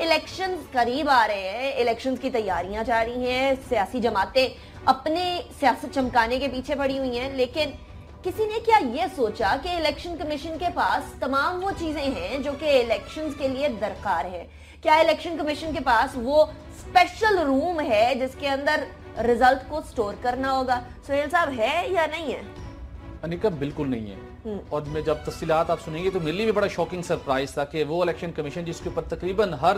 Elections قریب آ رہے ہیں, الیکشنز کی تیاریاں جاری ہیں, سیاسی جماعتیں اپنے سیاست چمکانے کے پیچھے پڑی ہوئی ہیں, لیکن کسی نے کیا یہ سوچا کہ الیکشن کمیشن کے پاس تمام وہ چیزیں ہیں جو کہ الیکشنز کے لیے درکار ہے؟ کیا الیکشن کمیشن کے پاس وہ اسپیشل روم ہے جس کے اندر رزلٹ کو سٹور کرنا ہوگا؟ سہیل صاحب, ہے یا نہیں ہے؟ انیکا بالکل نہیں ہے, اور میں جب تفصیلات آپ سنیں گے تو میرے لیے بھی بڑا شاکنگ سرپرائز تھا کہ وہ الیکشن کمیشن جس کے اوپر تقریباً ہر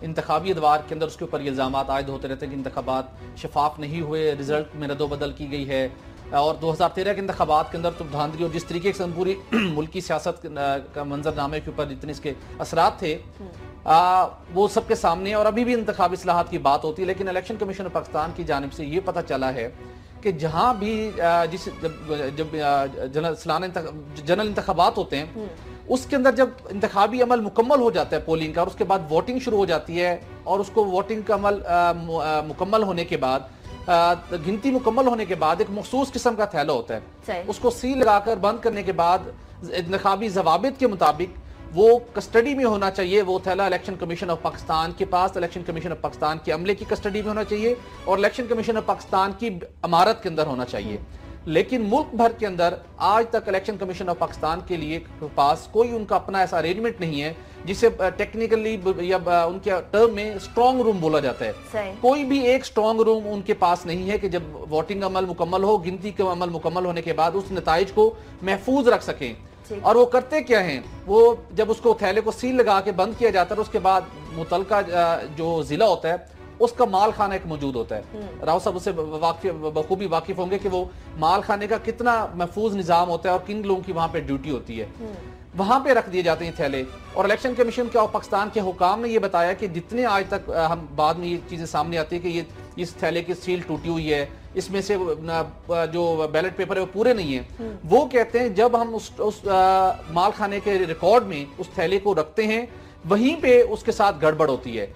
انتخابی ادوار کے اندر اس کے اوپر یہ الزامات عائد ہوتے رہتے ہیں کہ انتخابات شفاف نہیں ہوئے, رزلٹ میں رد و بدل کی گئی ہے, اور 2013 کے انتخابات کے اندر تو دھاندلی اور جس طریقے سے پوری ملکی سیاست کا منظرنامے کے اوپر جتنے اس کے اثرات تھے وہ سب کے سامنے, اور ابھی بھی انتخابی اصلاحات کی بات ہوتی ہے. لیکن الیکشن کمیشن پاکستان کی جانب سے یہ پتہ چلا ہے کہ جہاں بھی جب جنرل انتخابات ہوتے ہیں اس کے اندر جب انتخابی عمل مکمل ہو جاتا ہے پولنگ کا, اور اس کے بعد ووٹنگ شروع ہو جاتی ہے, اور اس کو ووٹنگ کا عمل مکمل ہونے کے بعد گنتی مکمل ہونے کے بعد ایک مخصوص قسم کا تھیلا ہوتا ہے, اس کو سیل لگا کر بند کرنے کے بعد انتخابی ضوابط کے مطابق وہ کسٹڈی میں ہونا چاہیے. وہ تھیلا الیکشن کمیشن آف پاکستان کے پاس, الیکشن کمیشن آف پاکستان کے عملے کی کسٹڈی میں ہونا چاہیے, اور الیکشن کمیشن آف پاکستان کی عمارت کے اندر ہونا چاہیے. لیکن ملک بھر کے اندر آج تک الیکشن کمیشن آف پاکستان کے لیے پاس کوئی ان کا اپنا ایسا ارینجمنٹ نہیں ہے جسے ٹیکنیکلی یا ان کے ٹرم میں اسٹرانگ روم بولا جاتا ہے. کوئی بھی ایک اسٹرانگ روم ان کے پاس نہیں ہے کہ جب ووٹنگ عمل مکمل ہو, گنتی کا عمل مکمل ہونے کے بعد اس نتائج کو محفوظ رکھ سکیں. اور وہ کرتے کیا ہیں, وہ جب اس کو تھیلے کو سیل لگا کے بند کیا جاتا ہے, اس کے بعد متعلقہ جو ضلع ہوتا ہے اس کا مال خانہ ایک موجود ہوتا ہے. راؤ صاحب اس سے بخوبی واقف ہوں گے کہ وہ مال خانے کا کتنا محفوظ نظام ہوتا ہے اور کن لوگوں کی وہاں پہ ڈیوٹی ہوتی ہے. وہاں پہ رکھ دیے جاتے ہیں تھیلے, اور الیکشن کمیشن کے پاکستان کے حکام نے یہ بتایا کہ جتنے آج تک ہم بعد میں یہ چیزیں سامنے آتی ہیں کہ یہ اس تھیلے کی سیل ٹوٹی ہوئی ہے, اس میں سے جو بیلٹ پیپر ہے وہ پورے نہیں ہیں. وہ کہتے ہیں جب ہم اس مال خانے کے ریکارڈ میں اس تھیلے کو رکھتے ہیں وہیں پہ اس کے ساتھ گڑبڑ ہوتی ہے.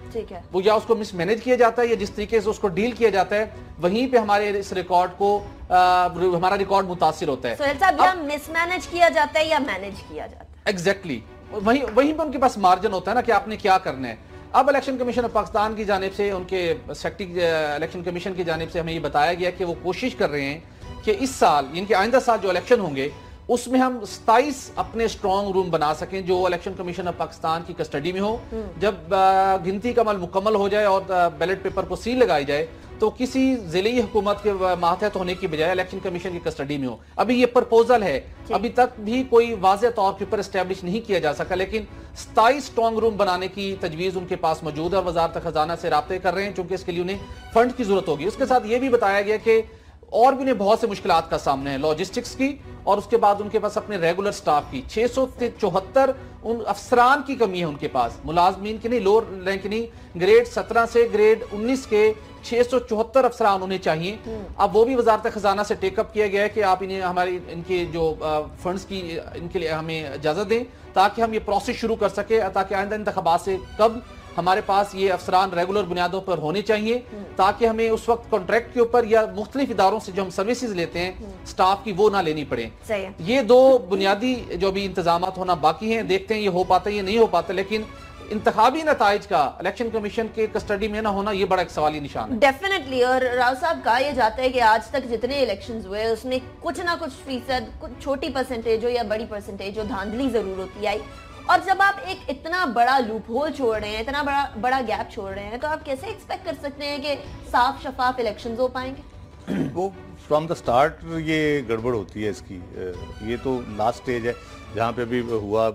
وہ یا اس کو مس مینج کیا جاتا ہے یا جس طریقے سے اس کو ڈیل کیا جاتا ہے وہیں پہ ہمارے اس ریکارڈ کو ہمارا ریکارڈ متاثر ہوتا ہے. سہیل صاحب, یا مس مینج کیا جاتا ہے یا مینج کیا جاتا ہے؟ ایگزیکٹلی وہیں پہ ان کے پاس مارجن ہوتا ہے نا کہ آپ نے کیا کرنا ہے. اب الیکشن کمیشن آف پاکستان کی جانب سے ان کے سیکٹری الیکشن کمیشن کی جانب سے ہمیں یہ بتایا گیا کہ وہ کوشش کر رہے ہیں کہ اس سال یعنی کہ آئندہ سال جو الیکشن ہوں گے اس میں ہم 27 اپنے اسٹرانگ روم بنا سکیں جو الیکشن کمیشن آف پاکستان کی کسٹڈی میں ہو. جب گنتی کا عمل مکمل ہو جائے اور بیلٹ پیپر کو سیل لگائی جائے تو کسی ضلعی حکومت کے ماتحت ہونے کی بجائے الیکشن کمیشن کی کسٹڈی میں ہو. ابھی یہ پرپوزل ہے, ابھی تک بھی کوئی واضح طور پر اسٹیبلش نہیں کیا جا سکا, لیکن 27 اسٹرانگ روم بنانے کی تجویز ان کے پاس موجود ہے اور وزارت خزانہ سے رابطے کر رہے ہیں چونکہ اس کے لیے انہیں فنڈ کی ضرورت ہوگی. اس کے ساتھ یہ بھی بتایا گیا کہ اور بھی انہیں بہت سے مشکلات کا سامنا ہے, لاجسٹکس کی, اور اس کے بعد ان کے پاس اپنے ریگولر سٹاف کی 674 ان افسران کی کمی ہے ان کے پاس, ملازمین کی نہیں, لوور رینک نہیں, گریڈ 17 سے گریڈ 19 کے 674 افسران انہیں چاہیے. اب وہ بھی وزارت خزانہ سے ٹیک اپ کیا گیا ہے کہ آپ انہیں ہماری ان کے جو فنڈز کی ان کے لیے ہمیں اجازت دیں تاکہ ہم یہ پروسیس شروع کر سکیں, تاکہ آئندہ انتخابات سے قبل ہمارے پاس یہ افسران ریگولر بنیادوں پر ہونے چاہیے تاکہ ہمیں اس وقت کانٹریکٹ کے اوپر یا مختلف اداروں سے جو ہم سروسز لیتے ہیں سٹاف کی وہ نہ لینی پڑے. یہ دو بنیادی جو بھی انتظامات ہونا باقی ہیں, دیکھتے ہیں یہ ہو پاتا ہے یہ نہیں ہو پاتا, لیکن انتخابی نتائج کا الیکشن کمیشن کے کسٹڈی میں نہ ہونا یہ بڑا ایک سوالی نشان ہے. ڈیفینیٹلی. اور راؤ صاحب کہا یہ جاتا ہے کہ آج تک جتنے الیکشنز ہوئے اس میں کچھ نہ کچھ فیصد, کچھ چھوٹی پرسنٹیج ہو یا بڑی پرسنٹیج ہو, دھاندلی ضرور ہوتی آئی. اور جب آپ ایک اتنا بڑا لوپ ہول چھوڑ رہے ہیں, اتنا بڑا گیپ چھوڑ رہے ہیں, تو آپ کیسے ایکسپیکٹ کر سکتے ہیں کہ صاف شفاف الیکشنز ہو پائیں گے؟ وہ فرام دا سٹارٹ یہ گڑبڑ ہوتی ہے اس کی. یہ تو لاسٹ سٹیج ہے جہاں پہ ابھی ہوا.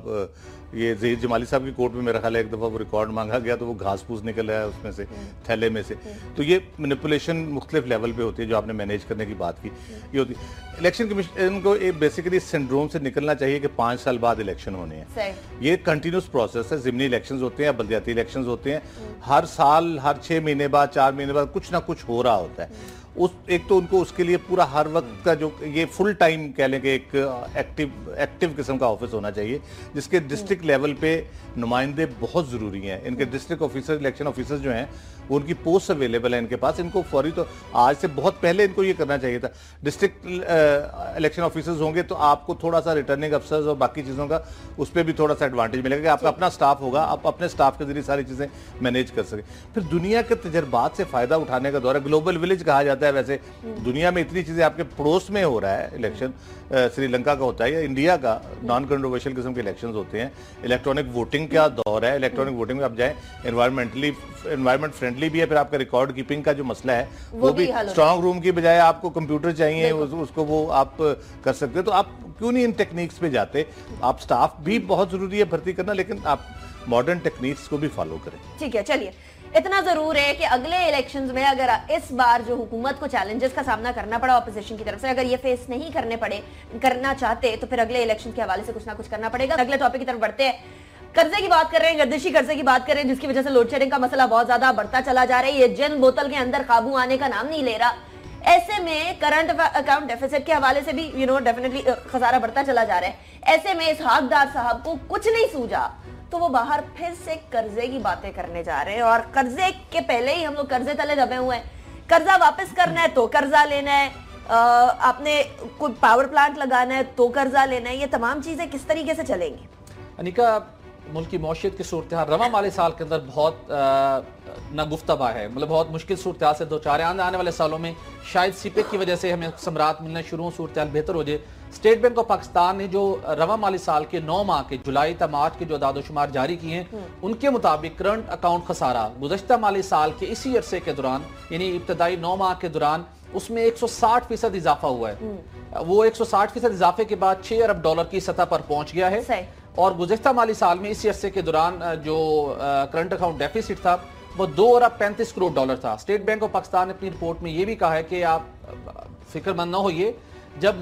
یہ ظہیر جمالی صاحب کی کورٹ میں میرا خیال ہے ایک دفعہ وہ ریکارڈ مانگا گیا تو وہ گھاس پھوس نکل آیا اس میں سے, تھیلے میں سے. تو یہ مینیپولیشن مختلف لیول پہ ہوتی ہے جو آپ نے مینیج کرنے کی بات کی. یہ ہوتی الیکشن کمیشن کو بیسیکلی سنڈروم سے نکلنا چاہیے کہ 5 سال بعد الیکشن ہونے ہیں. یہ کنٹینیوس پروسیس ہے. ضمنی الیکشنز ہوتے ہیں, بلدیاتی الیکشنز ہوتے ہیں, ہر سال ہر 6 مہینے بعد 4 مہینے بعد کچھ نہ کچھ ہو رہا ہوتا ہے. ایک تو ان کو اس کے لیے پورا ہر وقت کا جو یہ فل ٹائم کہہ لیں کہ ایک ایکٹیو قسم کا آفس ہونا چاہیے جس کے ڈسٹرکٹ لیول پہ نمائندے بہت ضروری ہیں. ان کے ڈسٹرکٹ آفیسر الیکشن آفیسر جو ہیں وہ ان کی پوسٹ اویلیبل ہیں ان کے پاس. ان کو فوری تو آج سے بہت پہلے ان کو یہ کرنا چاہیے تھا. ڈسٹرکٹ الیکشن آفیسرز ہوں گے تو آپ کو تھوڑا سا ریٹرننگ افسرز اور باقی چیزوں کا اس پہ بھی تھوڑا سا ایڈوانٹیج ملے گا کہ آپ کا اپنا سٹاف ہوگا, آپ اپنے سٹاف کے ذریعے ساری چیزیں مینیج کر سکیں. پھر دنیا کے تجربات سے فائدہ اٹھانے کا دور ہے. گلوبل ولیج کہا جاتا ہے. ویسے دنیا میں اتنی چیزیں آپ کے پڑوس میں ہو رہا ہے الیکشن, سری لنکا کا ہوتا ہے یا انڈیا کا نان کنٹروورشل قسم کے الیکشنز ہوتے ہیں. الیکٹرانک ووٹنگ کا دور ہے. الیکٹرانک ووٹنگ میں آپ جائیں, انوائرمنٹ فرینڈلی بھی ہے. پھر آپ کا ریکارڈ کیپنگ کا جو مسئلہ ہے وہ بھی اسٹرانگ روم کی بجائے آپ کو کمپیوٹر چاہیے, اس کو وہ آپ کر سکتے ہیں. تو آپ کیوں نہیں ان ٹیکنیکس پہ جاتے؟ آپ سٹاف بھی بہت ضروری ہے بھرتی کرنا, لیکن آپ ماڈرن ٹیکنیکس کو بھی فالو کریں. ٹھیک ہے, چلیے اتنا ضرور ہے کہ اگلے الیکشنز میں اگر اس بار جو حکومت کو چیلنجز کا سامنا کرنا پڑا اپوزیشن کی طرف سے, اگر یہ فیس نہیں کرنا چاہتے تو پھر اگلے الیکشن کے حوالے سے کچھ نہ کچھ کرنا پڑے گا. اگلے ٹاپک کی طرف بڑھتے ہیں. قرضے کی بات کر رہے ہیں, گردشی قرضے کی بات کر رہے ہیں, جس کی وجہ سے لوڈ شیڈنگ کا مسئلہ بہت زیادہ بڑھتا چلا جا رہا ہے. یہ جن بوتل کے اندر قابو آنے کا نام نہیں لے رہا. ایسے میں کرنٹ اکاؤنٹ ڈیفیسٹ کے حوالے سے بھی ڈیفینیٹلی خسارہ بڑھتا چلا جا رہا ہے. ایسے میں اسحاق ڈار صاحب کو کچھ نہیں سوجا تو وہ باہر پھر سے قرضے کی باتیں کرنے جا رہے ہیں. اور قرضے کے پہلے ہی ہم لوگ قرضے تلے دبے ہوئے ہیں. قرضہ واپس کرنا ہے تو قرضہ لینا ہے, آپ نے کوئی پاور پلانٹ لگانا ہے تو قرضہ لینا ہے. یہ تمام چیزیں کس طریقے سے چلیں گی؟ انیکا, ملکی معیشت کی صورتحال رواں مالی سال کے اندر بہت ناگفتہ ہے. مطلب بہت مشکل صورتحال سے دو چار آنے والے سالوں میں شاید سی پیک کی وجہ سے ہمیں ثمرات ملنا شروع ہوں, صورتحال بہتر ہو جائے. اسٹیٹ بینک آف پاکستان نے جو رواں مالی سال کے 9 ماہ کے جولائی تا مارچ کے جو اعداد و شمار جاری کیے ہیں, ان کے مطابق کرنٹ اکاؤنٹ خسارہ گزشتہ مالی سال کے اسی عرصے کے دوران, یعنی ابتدائی 9 ماہ کے دوران, اس میں 160% اضافہ ہوا ہے. وہ 160% اضافے کے بعد 6 ارب ڈالر کی سطح پر پہنچ گیا ہے. اور گزشتہ مالی سال میں اسی عرصے کے دوران جو کرنٹ اکاؤنٹ ڈیفیسٹ تھا وہ 2 ارب 35 کروڑ ڈالر تھا. اسٹیٹ بینک آف پاکستان نے اپنی رپورٹ میں یہ بھی کہا ہے کہ آپ فکر مند نہ ہوئیے, جب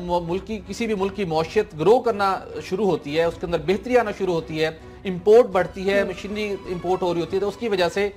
کسی بھی ملک کی معیشت گرو کرنا شروع ہوتی ہے, اس کے اندر بہتری آنا شروع ہوتی ہے, امپورٹ بڑھتی ہے, مشینری امپورٹ ہو رہی ہوتی ہے, تو اس کی وجہ سے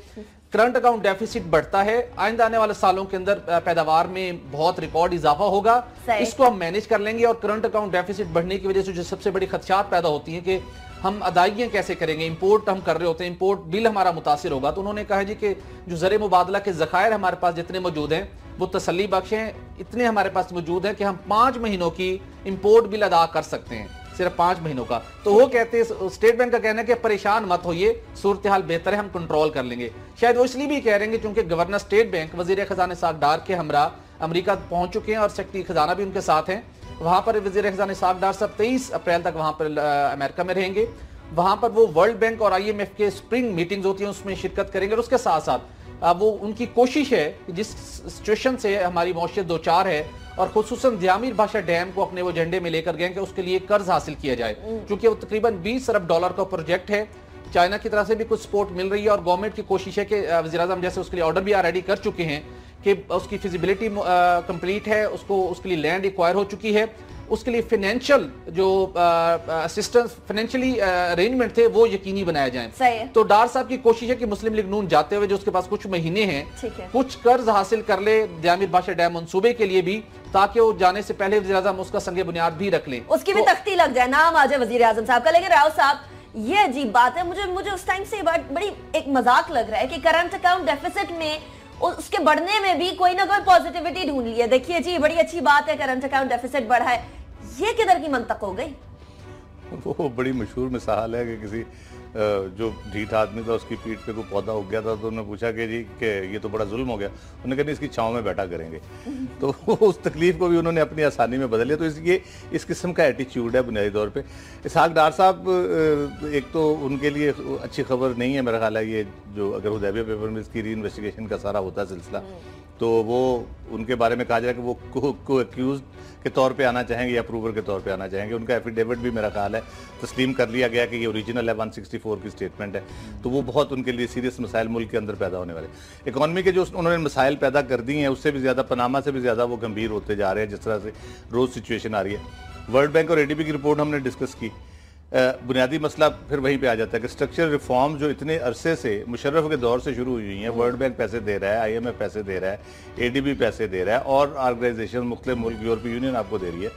کرنٹ اکاؤنٹ ڈیفیسٹ بڑھتا ہے. آئندہ آنے والے سالوں کے اندر پیداوار میں بہت ریکارڈ اضافہ ہوگا, اس کو ہم مینیج کر لیں گے. اور کرنٹ اکاؤنٹ ڈیفیسٹ بڑھنے کی وجہ سے جو سب سے بڑی خدشات پیدا ہوتی ہیں کہ ہم ادائیگیاں کیسے کریں گے, امپورٹ ہم کر رہے ہوتے ہیں, امپورٹ بل ہمارا متاثر ہوگا. تو انہوں نے کہا جی کہ جو زر مبادلہ کے ذخائر ہمارے پاس جتنے موجود ہیں وہ تسلی بخش ہیں. اتنے ہمارے پاس موجود ہیں کہ ہم 5 مہینوں کی امپورٹ بل ادا کر سکتے ہیں, صرف 5 مہینوں کا. تو وہ کہتے ہیں, اسٹیٹ بینک کا کہنا ہے کہ پریشان مت ہوئیے, صورتحال بہتر ہے, ہم کنٹرول کر لیں گے. شاید وہ اس لیے بھی کہہ رہے ہیں کہ چونکہ گورنر اسٹیٹ بینک وزیر خزانہ اسحاق ڈار کے ہمراہ امریکہ پہنچ چکے ہیں اور سیکرٹری خزانہ بھی ان کے ساتھ ہیں. وہاں پر وزیر خزانہ اسحاق ڈار صاحب 23 اپریل تک وہاں پر امریکہ میں رہیں گے. وہاں پر وہ ورلڈ بینک اور IMF کے سپرنگ میٹنگز ہوتی ہیں, اس میں شرکت کریں گے. اور اس کے ساتھ ساتھ وہ ان کی کوشش ہے کہ جس سچویشن سے ہماری معیشت دو چار ہے, اور خصوصاً دیامیر بھاشا ڈیم کو اپنے وہ ایجنڈے میں لے کر گئے کہ اس کے لیے قرض حاصل کیا جائے, کیونکہ وہ تقریباً 20 ارب ڈالر کا پروجیکٹ ہے. چائنا کی طرف سے بھی کچھ سپورٹ مل رہی ہے, اور گورنمنٹ کی کوشش ہے کہ وزیر اعظم جیسے اس کے لیے آرڈر بھی ریڈی کر چکے ہیں کہ اس کی فیزیبلٹی کمپلیٹ ہے, اس کے لیے لینڈ ایکوائر ہو چکی ہے, اس کے لیے فائنینشل جو اسسٹنس فائنینشلی ارینجمنٹ تھے وہ یقینی بنایا جائیں. تو ڈار صاحب کی کوشش ہے کہ مسلم لیگ نون جاتے ہوئے جو اس کے پاس کچھ مہینے ہیں کچھ قرض حاصل کر لے دیامیر بھاشا ڈیم منصوبے کے لیے بھی, تاکہ وہ جانے سے پہلے وزیر اعظم اس کا سنگ بنیاد بھی رکھ لیں, اس کی بھی تختی لگ جائے, نام آ جائے وزیر اعظم صاحب کا. لیکن راؤ صاحب یہ عجیب بات ہے, مجھے اس ٹائم سے بڑی ایک مذاق لگ رہا ہے کہ کرنٹ اکاؤنٹ ڈیفیسٹ میں اس کے بڑھنے میں بھی کوئی نہ کوئی پازیٹیوٹی ڈھونڈ لی ہے. دیکھیے جی بڑی اچھی بات ہے کرنٹ اکاؤنٹ ڈیفیسٹ بڑھا ہے, یہ کدھر کی منطق ہو گئی؟ وہ بڑی مشہور مثال ہے کہ کسی جو ڈھیٹ آدمی تھا اس کی پیٹھ پہ کوئی پودا ہو گیا تھا, تو انہوں نے پوچھا کہ جی کہ یہ تو بڑا ظلم ہو گیا, انہوں نے کہا نہیں اس کی چھاؤں میں بیٹھا کریں گے. تو اس تکلیف کو بھی انہوں نے اپنی آسانی میں بدل لیا. تو یہ اس قسم کا ایٹیچیوڈ ہے بنیادی طور پہ. اسحاق ڈار صاحب ایک تو ان کے لیے اچھی خبر نہیں ہے میرا خیال ہے, یہ جو اگر حدیبیہ پیپر میں اس کی ری انویسٹیگیشن کا سارا ہوتا ہے سلسلہ, تو وہ ان کے بارے میں کہا جائے کہ وہ کو ایکیوزڈ کے طور پہ آنا چاہیں گے یا پروور کے طور پہ آنا چاہیں گے. ان کا ایفیڈیوٹ بھی میرا خیال ہے تسلیم کر لیا گیا کہ یہ اوریجنل ہے, 164 کی سٹیٹمنٹ ہے. تو وہ بہت ان کے لیے سیریس مسائل ملک کے اندر پیدا ہونے والے. اکانومی کے جو انہوں نے مسائل پیدا کر دی ہیں اس سے بھی زیادہ, پاناما سے بھی زیادہ وہ گمبھیر ہوتے جا رہے ہیں جس طرح سے روز سچویشن آ رہی ہے. ورلڈ بینک اور ADB کی رپورٹ ہم نے ڈسکس کی. بنیادی مسئلہ پھر وہیں پہ آ جاتا ہے کہ اسٹرکچر ریفارم جو اتنے عرصے سے مشرف کے دور سے شروع ہوئی ہیں، ورلڈ بینک پیسے دے رہا ہے، آئی ایم ایف پیسے دے رہا ہے، اے ڈی بی پیسے دے رہا ہے، اور آرگنائزیشن مختلف ملک یورپی یونین آپ کو دے رہی ہے،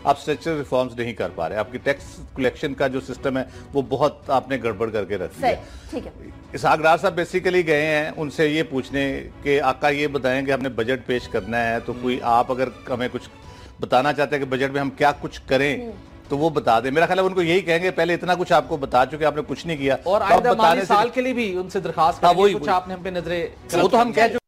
آپ اسٹرکچر ریفارمز نہیں کر پا رہے. آپ کی ٹیکس کلیکشن کا جو سسٹم ہے وہ بہت آپ نے گڑبڑ کر کے رکھ دیا. اسحاق ڈار صاحب بیسیکلی گئے ہیں ان سے یہ پوچھنے کہ آقا یہ بتائیں کہ ہم نے بجٹ پیش کرنا ہے تو کوئی آپ اگر ہمیں کچھ بتانا چاہتے ہیں کہ بجٹ میں ہم کیا کچھ کریں تو وہ بتا دیں. میرا خیال ہے ان کو یہی کہیں گے پہلے اتنا کچھ آپ کو بتا چکے آپ نے کچھ نہیں کیا، اور آئندہ مالی سال کے لیے بھی ان سے درخواست کریں کچھ آپ نے ہم پہ نظریں. وہ تو ہم کہہ چکے